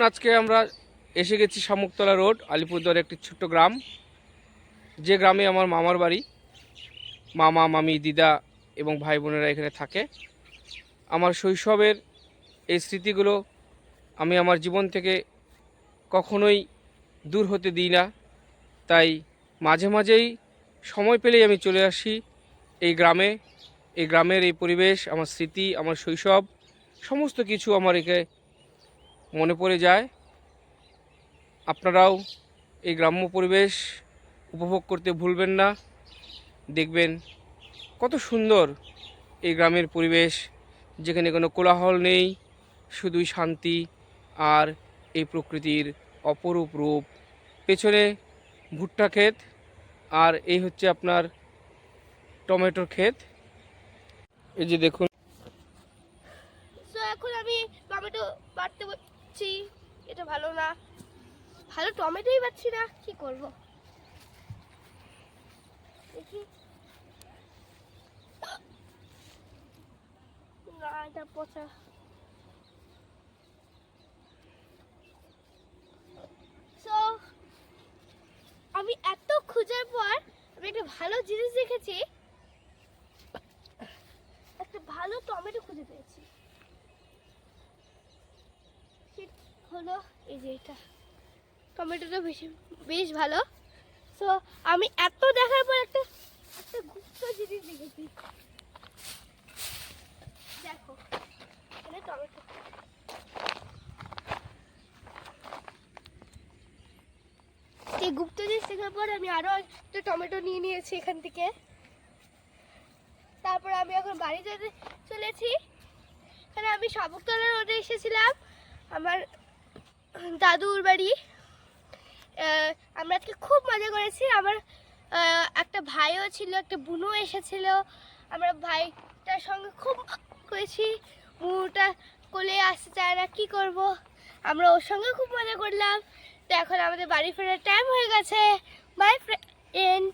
আজকে আমরা এসে গেছি সামুকতলা রোড, আলিপুরদুয়ার একটি ছোট্ট গ্রাম, যে গ্রামে আমার মামার বাড়ি। মামা, মামি, দিদা এবং ভাই বোনেরা এখানে থাকে। আমার শৈশবের এই স্মৃতিগুলো আমি আমার জীবন থেকে কখনোই দূর হতে দিই না। তাই মাঝে মাঝেই সময় পেলেই আমি চলে আসি এই গ্রামে। এই গ্রামের এই পরিবেশ, আমার স্মৃতি, আমার শৈশব, সমস্ত কিছু আমার একে মনে পড়ে যায়। আপনারাও এই গ্রাম্য পরিবেশ উপভোগ করতে ভুলবেন না। দেখবেন কত সুন্দর এই গ্রামের পরিবেশ, যেখানে কোনো কোলাহল নেই, শুধুই শান্তি আর এই প্রকৃতির অপরূপ রূপ। পেছনে ভুট্টা ক্ষেত, আর এই হচ্ছে আপনার টমেটোর ক্ষেত। এই যে দেখুন, এখন আমি টমেটো বাড়তে বলছি, এটা ভালো না, ভালো টমেটোই পাচ্ছি না, কি করব দেখি। না, এটা পচা। সো আমি এত খোঁজার পর আমি একটা ভালো জিনিস দেখেছি, একটা ভালো টমেটো খুঁজে পেয়েছি। হলো এই যে এটা, টমেটোটা বেশ ভালো। সো আমি এত দেখার পর একটা একটা গুপ্ত জিনিস দেখেছি। দেখো, এখানে টমেটো। এই গুপ্ত জিনিস দেখার পর আমি আরো একটা টমেটো নিয়ে নিয়েছি এখান থেকে। তারপর আমি এখন বাড়ি যেতে চলেছি। এখানে আমি সামুকতলা রোডে এসেছিলাম, আমার দাদুর বাড়ি। আমরা আজকে খুব মজা করেছি। আমার একটা ভাইও ছিল, একটা বোনও এসেছিল। আমরা ভাইটার সঙ্গে খুব করেছি। বোনটা কোলে আসতে চায় না, কি করব, আমরা ওর সঙ্গে খুব মজা করলাম। তো এখন আমাদের বাড়ি ফেরার টাইম হয়ে গেছে। By friend.